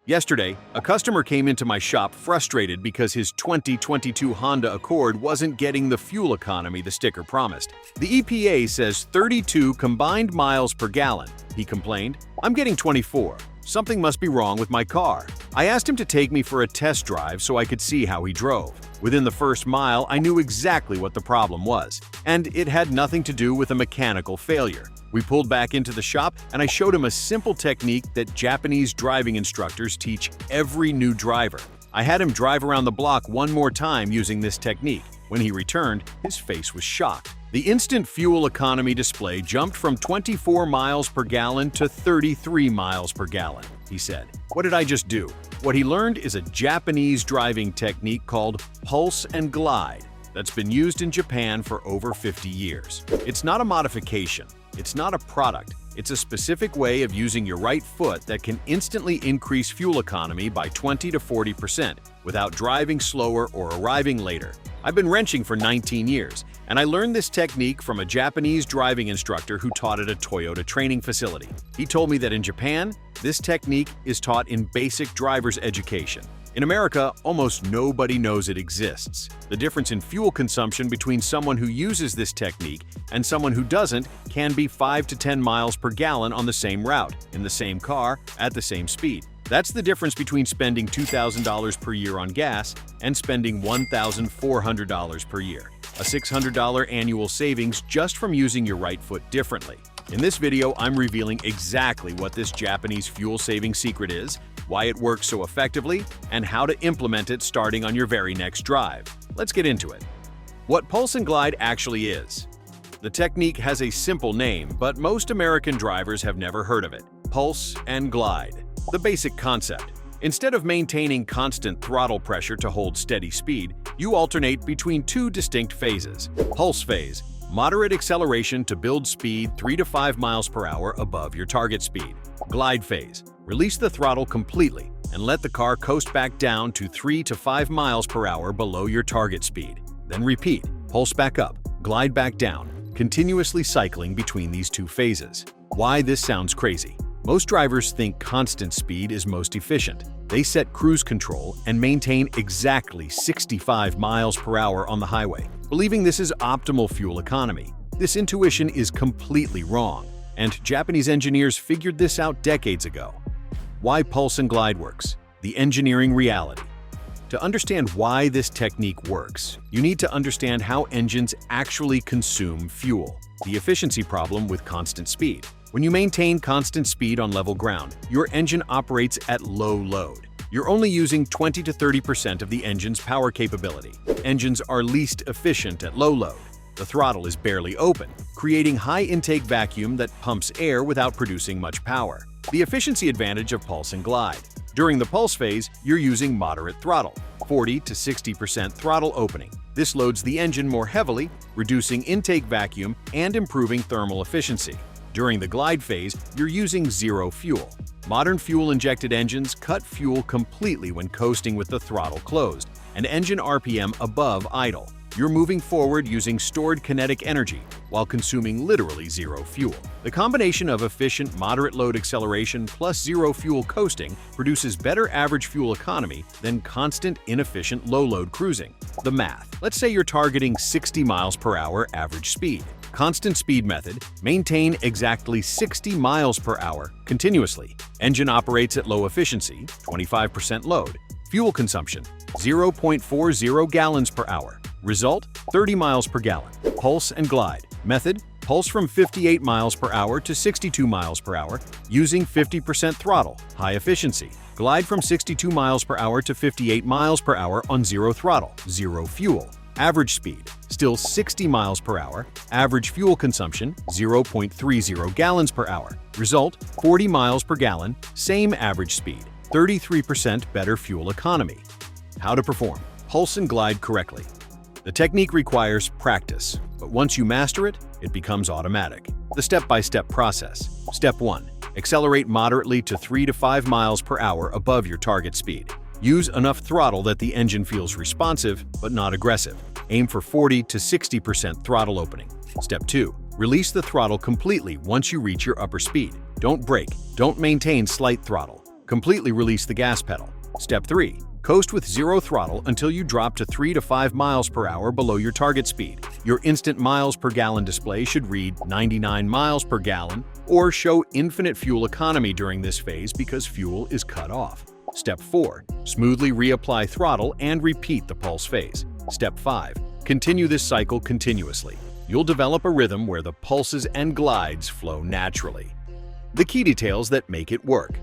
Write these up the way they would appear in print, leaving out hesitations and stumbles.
Yesterday, a customer came into my shop frustrated because his 2022 Honda Accord wasn't getting the fuel economy the sticker promised. The EPA says 32 combined miles per gallon. He complained, "I'm getting 24. Something must be wrong with my car." I asked him to take me for a test drive so I could see how he drove. Within the first mile, I knew exactly what the problem was, and it had nothing to do with a mechanical failure. We pulled back into the shop and I showed him a simple technique that Japanese driving instructors teach every new driver. I had him drive around the block one more time using this technique. When he returned, his face was shocked. The instant fuel economy display jumped from 24 miles per gallon to 33 miles per gallon, he said. What did I just do? What he learned is a Japanese driving technique called pulse and glide that's been used in Japan for over 50 years. It's not a modification. It's not a product. It's a specific way of using your right foot that can instantly increase fuel economy by 20 to 40% without driving slower or arriving later. I've been wrenching for 19 years, and I learned this technique from a Japanese driving instructor who taught at a Toyota training facility. He told me that in Japan, this technique is taught in basic driver's education. In America, almost nobody knows it exists. The difference in fuel consumption between someone who uses this technique and someone who doesn't can be 5 to 10 miles per gallon on the same route, in the same car, at the same speed. That's the difference between spending $2,000 per year on gas and spending $1,400 per year. A $600 annual savings just from using your right foot differently. In this video, I'm revealing exactly what this Japanese fuel-saving secret is, why it works so effectively, and how to implement it starting on your very next drive. Let's get into it. What Pulse and Glide actually is. The technique has a simple name, but most American drivers have never heard of it. Pulse and Glide. The basic concept. Instead of maintaining constant throttle pressure to hold steady speed, you alternate between two distinct phases. Pulse phase. Moderate acceleration to build speed 3 to 5 miles per hour above your target speed. Glide phase. Release the throttle completely and let the car coast back down to 3 to 5 miles per hour below your target speed. Then repeat. Pulse back up, glide back down, continuously cycling between these two phases. Why this sounds crazy? Most drivers think constant speed is most efficient. They set cruise control and maintain exactly 65 miles per hour on the highway, believing this is optimal fuel economy. This intuition is completely wrong, and Japanese engineers figured this out decades ago. Why Pulse and Glide works. The engineering reality. To understand why this technique works, you need to understand how engines actually consume fuel. The efficiency problem with constant speed. When you maintain constant speed on level ground, your engine operates at low load. You're only using 20 to 30% of the engine's power capability. Engines are least efficient at low load. The throttle is barely open, creating high intake vacuum that pumps air without producing much power. The efficiency advantage of Pulse and Glide. During the pulse phase, you're using moderate throttle, 40 to 60% throttle opening. This loads the engine more heavily, reducing intake vacuum and improving thermal efficiency. During the glide phase, you're using zero fuel. Modern fuel-injected engines cut fuel completely when coasting with the throttle closed and engine RPM above idle. You're moving forward using stored kinetic energy while consuming literally zero fuel. The combination of efficient moderate load acceleration plus zero fuel coasting produces better average fuel economy than constant inefficient low load cruising. The math. Let's say you're targeting 60 miles per hour average speed. Constant speed method, maintain exactly 60 miles per hour continuously. Engine operates at low efficiency, 25% load. Fuel consumption, 0.40 gallons per hour. Result, 30 miles per gallon. Pulse and Glide. Method, pulse from 58 miles per hour to 62 miles per hour using 50% throttle, high efficiency. Glide from 62 miles per hour to 58 miles per hour on zero throttle, zero fuel. Average speed, still 60 miles per hour. Average fuel consumption, 0.30 gallons per hour. Result, 40 miles per gallon, same average speed, 33% better fuel economy. How to perform. Pulse and Glide correctly. The technique requires practice, but once you master it, it becomes automatic. The step-by-step process. Step 1. Accelerate moderately to 3 to 5 miles per hour above your target speed. Use enough throttle that the engine feels responsive, but not aggressive. Aim for 40 to 60% throttle opening. Step 2. Release the throttle completely once you reach your upper speed. Don't brake. Don't maintain slight throttle. Completely release the gas pedal. Step 3. Coast with zero throttle until you drop to 3 to 5 miles per hour below your target speed. Your instant miles per gallon display should read 99 miles per gallon or show infinite fuel economy during this phase because fuel is cut off. Step 4. Smoothly reapply throttle and repeat the pulse phase. Step 5. Continue this cycle continuously. You'll develop a rhythm where the pulses and glides flow naturally. The key details that make it work.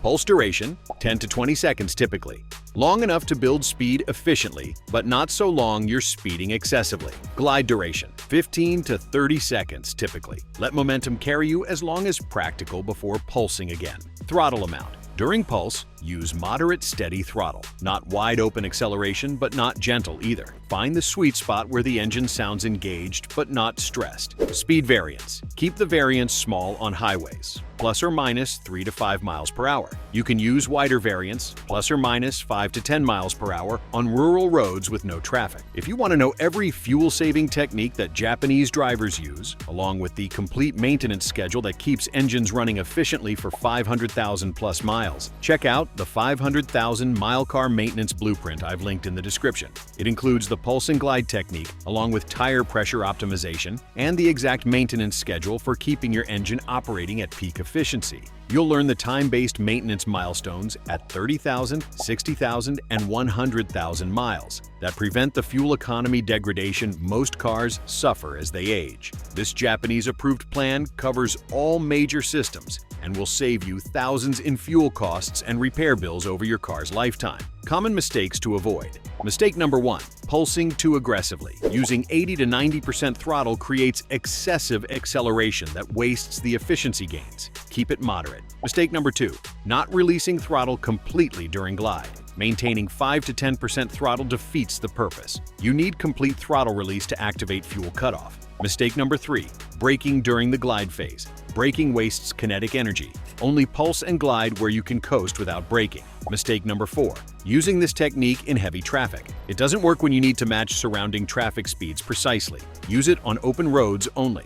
Pulse duration, 10 to 20 seconds typically. Long enough to build speed efficiently, but not so long you're speeding excessively. Glide duration, 15 to 30 seconds typically. Let momentum carry you as long as practical before pulsing again. Throttle amount. During pulse, use moderate steady throttle. Not wide open acceleration, but not gentle either. Find the sweet spot where the engine sounds engaged but not stressed. Speed variance. Keep the variance small on highways, plus or minus 3 to 5 miles per hour. You can use wider variance, plus or minus 5 to 10 miles per hour on rural roads with no traffic. If you want to know every fuel-saving technique that Japanese drivers use, along with the complete maintenance schedule that keeps engines running efficiently for 500,000 plus miles, check out the 500,000 mile car maintenance blueprint I've linked in the description. It includes the pulse and glide technique, along with tire pressure optimization, and the exact maintenance schedule for keeping your engine operating at peak efficiency. You'll learn the time-based maintenance milestones at 30,000, 60,000, and 100,000 miles that prevent the fuel economy degradation most cars suffer as they age. This Japanese-approved plan covers all major systems and will save you thousands in fuel costs and repair bills over your car's lifetime. Common mistakes to avoid. Mistake number 1. Pulsing too aggressively. Using 80 to 90% throttle creates excessive acceleration that wastes the efficiency gains. Keep it moderate. Mistake number 2. Not releasing throttle completely during glide. Maintaining 5 to 10% throttle defeats the purpose. You need complete throttle release to activate fuel cutoff. Mistake number 3. Braking during the glide phase. Braking wastes kinetic energy. Only pulse and glide where you can coast without braking. Mistake number 4. Using this technique in heavy traffic. It doesn't work when you need to match surrounding traffic speeds precisely. Use it on open roads only,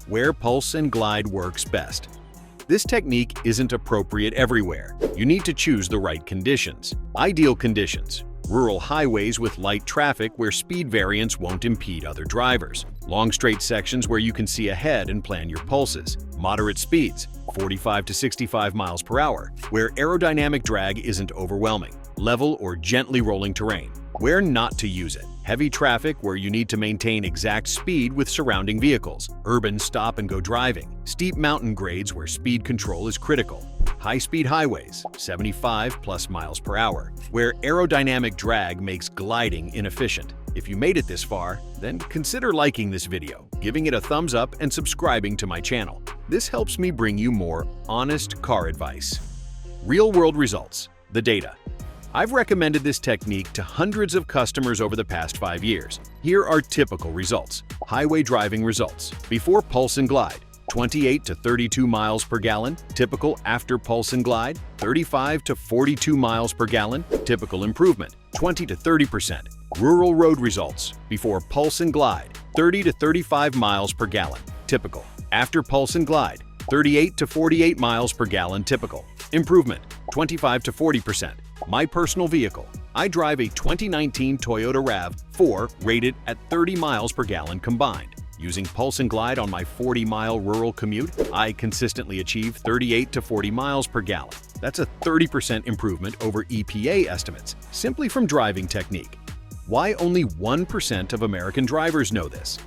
where pulse and glide works best. This technique isn't appropriate everywhere. You need to choose the right conditions. Ideal conditions: rural highways with light traffic where speed variance won't impede other drivers. Long straight sections where you can see ahead and plan your pulses. Moderate speeds, 45 to 65 miles per hour, where aerodynamic drag isn't overwhelming. Level or gently rolling terrain, where not to use it. Heavy traffic where you need to maintain exact speed with surrounding vehicles. Urban stop-and-go driving. Steep mountain grades where speed control is critical. High-speed highways, 75 plus miles per hour, where aerodynamic drag makes gliding inefficient. If you made it this far, then consider liking this video, giving it a thumbs up, and subscribing to my channel. This helps me bring you more honest car advice. Real-world results. The data. I've recommended this technique to hundreds of customers over the past 5 years. Here are typical results. Highway driving results. Before pulse and glide, 28 to 32 miles per gallon. Typical after pulse and glide, 35 to 42 miles per gallon. Typical improvement, 20 to 30%. Rural road results. Before pulse and glide, 30 to 35 miles per gallon. Typical. After pulse and glide, 38 to 48 miles per gallon. Typical. Improvement, 25 to 40%. My personal vehicle. I drive a 2019 Toyota RAV4 rated at 30 miles per gallon combined. Using pulse and glide on my 40-mile rural commute, I consistently achieve 38 to 40 miles per gallon. That's a 30% improvement over EPA estimates, simply from driving technique. Why only 1% of American drivers know this?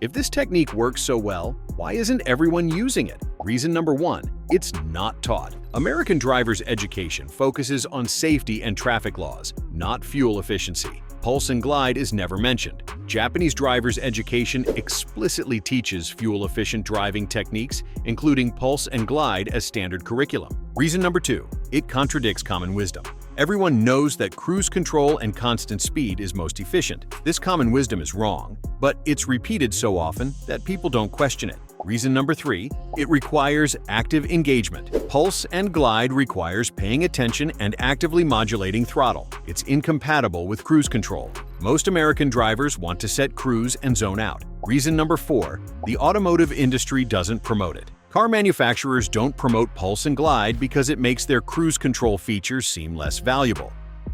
If this technique works so well, why isn't everyone using it? Reason number 1, it's not taught. American drivers' education focuses on safety and traffic laws, not fuel efficiency. Pulse and glide is never mentioned. Japanese drivers' education explicitly teaches fuel-efficient driving techniques, including pulse and glide as standard curriculum. Reason number 2, it contradicts common wisdom. Everyone knows that cruise control and constant speed is most efficient. This common wisdom is wrong, but it's repeated so often that people don't question it. Reason number 3, it requires active engagement. Pulse and glide requires paying attention and actively modulating throttle. It's incompatible with cruise control. Most American drivers want to set cruise and zone out. Reason number 4, the automotive industry doesn't promote it. Car manufacturers don't promote Pulse and Glide because it makes their cruise control features seem less valuable.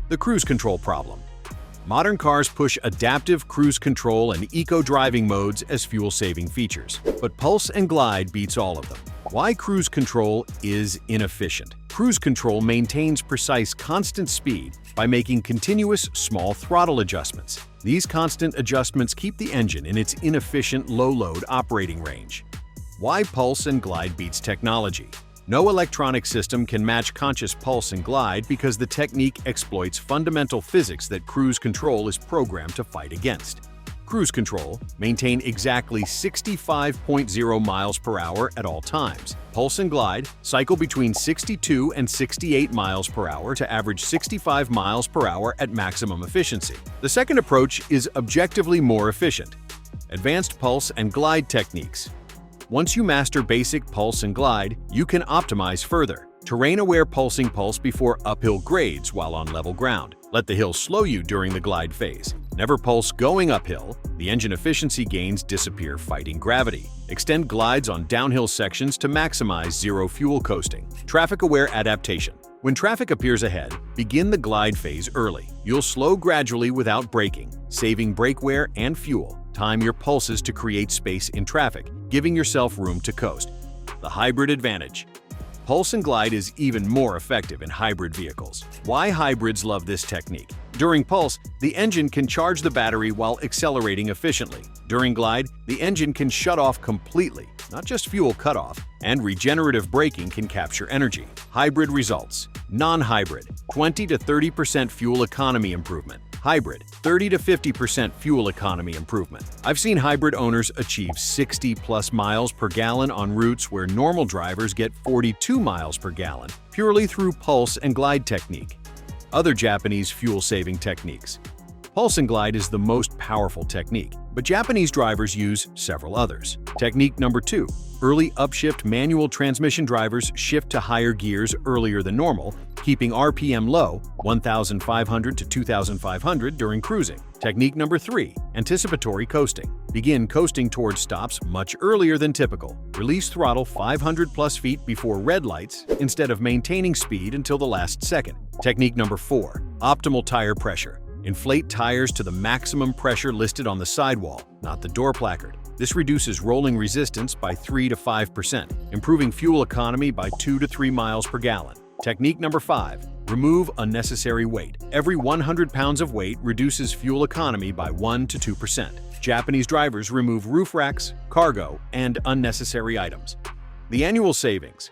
The cruise control problem. Modern cars push adaptive cruise control and eco-driving modes as fuel-saving features, but Pulse and Glide beats all of them. Why cruise control is inefficient? Cruise control maintains precise constant speed by making continuous small throttle adjustments. These constant adjustments keep the engine in its inefficient low-load operating range. Why Pulse and Glide beats technology? No electronic system can match conscious Pulse and Glide because the technique exploits fundamental physics that cruise control is programmed to fight against. Cruise control maintain exactly 65.0 miles per hour at all times. Pulse and Glide cycle between 62 and 68 miles per hour to average 65 miles per hour at maximum efficiency. The second approach is objectively more efficient. Advanced Pulse and Glide techniques. Once you master basic Pulse and Glide, you can optimize further. Terrain-aware pulsing pulse before uphill grades while on level ground. Let the hill slow you during the glide phase. Never pulse going uphill. The engine efficiency gains disappear fighting gravity. Extend glides on downhill sections to maximize zero fuel coasting. Traffic-aware adaptation. When traffic appears ahead, begin the glide phase early. You'll slow gradually without braking, saving brake wear and fuel. Time your pulses to create space in traffic, giving yourself room to coast. The hybrid advantage. Pulse and Glide is even more effective in hybrid vehicles. Why hybrids love this technique? During Pulse, the engine can charge the battery while accelerating efficiently. During Glide, the engine can shut off completely, not just fuel cutoff, and regenerative braking can capture energy. Hybrid results. Non-hybrid, 20 to 30% fuel economy improvement. Hybrid, 30 to 50% fuel economy improvement. I've seen hybrid owners achieve 60+ miles per gallon on routes where normal drivers get 42 miles per gallon, purely through Pulse and Glide technique. Other Japanese fuel-saving techniques. Pulse and Glide is the most powerful technique, but Japanese drivers use several others. Technique number 2. Early upshift manual transmission drivers shift to higher gears earlier than normal, keeping RPM low, 1,500 to 2,500 during cruising. Technique number 3. Anticipatory coasting. Begin coasting towards stops much earlier than typical. Release throttle 500+ feet before red lights instead of maintaining speed until the last second. Technique number 4. Optimal tire pressure. Inflate tires to the maximum pressure listed on the sidewall, not the door placard. This reduces rolling resistance by 3 to 5%, improving fuel economy by 2 to 3 miles per gallon. Technique number 5. Remove unnecessary weight. Every 100 pounds of weight reduces fuel economy by 1 to 2%. Japanese drivers remove roof racks, cargo, and unnecessary items. The annual savings.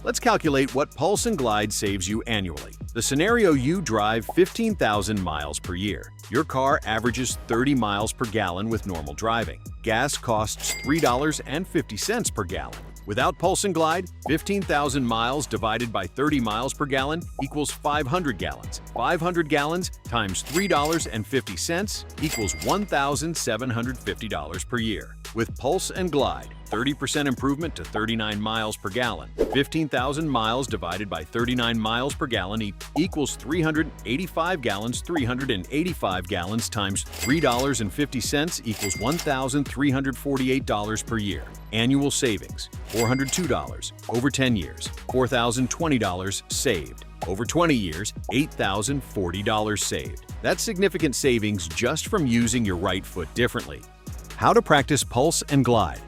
Let's calculate what Pulse and Glide saves you annually. The scenario: you drive 15,000 miles per year. Your car averages 30 miles per gallon with normal driving. Gas costs $3.50 per gallon. Without Pulse and Glide, 15,000 miles divided by 30 miles per gallon equals 500 gallons. 500 gallons times $3.50 equals $1,750 per year. With Pulse and Glide, 30% improvement to 39 miles per gallon. 15,000 miles divided by 39 miles per gallon equals 385 gallons. 385 gallons times $3.50 equals $1,348 per year. Annual savings, $402. Over 10 years, $4,020 saved. Over 20 years, $8,040 saved. That's significant savings just from using your right foot differently. How to practice Pulse and Glide.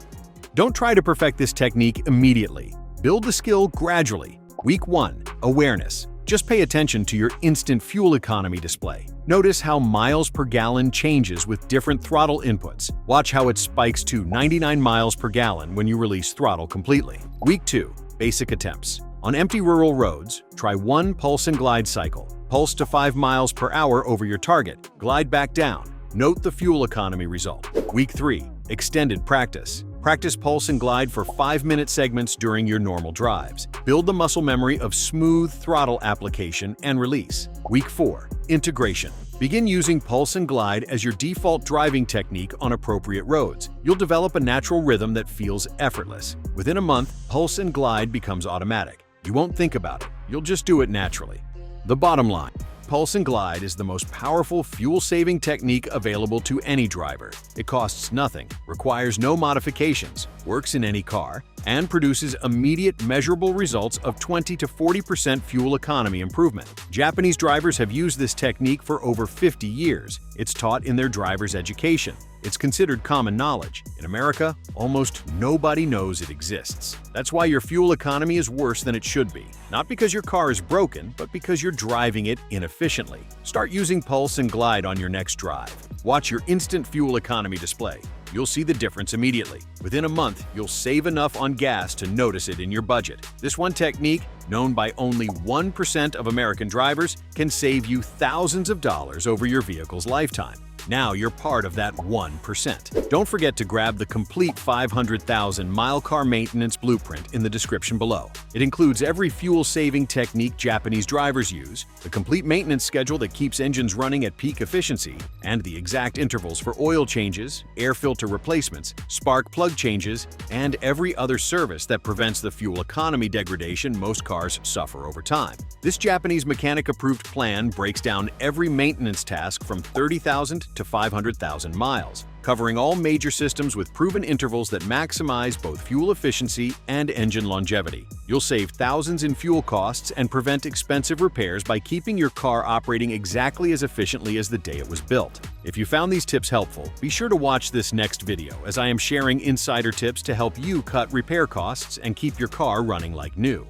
Don't try to perfect this technique immediately. Build the skill gradually. Week 1. Awareness. Just pay attention to your instant fuel economy display. Notice how miles per gallon changes with different throttle inputs. Watch how it spikes to 99 miles per gallon when you release throttle completely. Week 2. Basic attempts. On empty rural roads, try 1 Pulse and Glide cycle. Pulse to 5 miles per hour over your target. Glide back down. Note the fuel economy result. Week 3. Extended practice. Practice Pulse and Glide for 5-minute segments during your normal drives. Build the muscle memory of smooth throttle application and release. Week 4. Integration. Begin using Pulse and Glide as your default driving technique on appropriate roads. You'll develop a natural rhythm that feels effortless. Within a month, Pulse and Glide becomes automatic. You won't think about it. You'll just do it naturally. The bottom line. Pulse and Glide is the most powerful fuel-saving technique available to any driver. It costs nothing, requires no modifications, works in any car, and produces immediate measurable results of 20 to 40% fuel economy improvement. Japanese drivers have used this technique for over 50 years. It's taught in their driver's education. It's considered common knowledge. In America, almost nobody knows it exists. That's why your fuel economy is worse than it should be. Not because your car is broken, but because you're driving it inefficiently. Start using Pulse and Glide on your next drive. Watch your instant fuel economy display. You'll see the difference immediately. Within a month, you'll save enough on gas to notice it in your budget. This one technique, known by only 1% of American drivers, can save you thousands of dollars over your vehicle's lifetime. Now you're part of that 1%. Don't forget to grab the complete 500,000-mile car maintenance blueprint in the description below. It includes every fuel-saving technique Japanese drivers use, the complete maintenance schedule that keeps engines running at peak efficiency, and the exact intervals for oil changes, air filter replacements, spark plug changes, and every other service that prevents the fuel economy degradation most cars suffer over time. This Japanese mechanic-approved plan breaks down every maintenance task from 30,000 to 500,000 miles, covering all major systems with proven intervals that maximize both fuel efficiency and engine longevity. You'll save thousands in fuel costs and prevent expensive repairs by keeping your car operating exactly as efficiently as the day it was built. If you found these tips helpful, be sure to watch this next video as I am sharing insider tips to help you cut repair costs and keep your car running like new.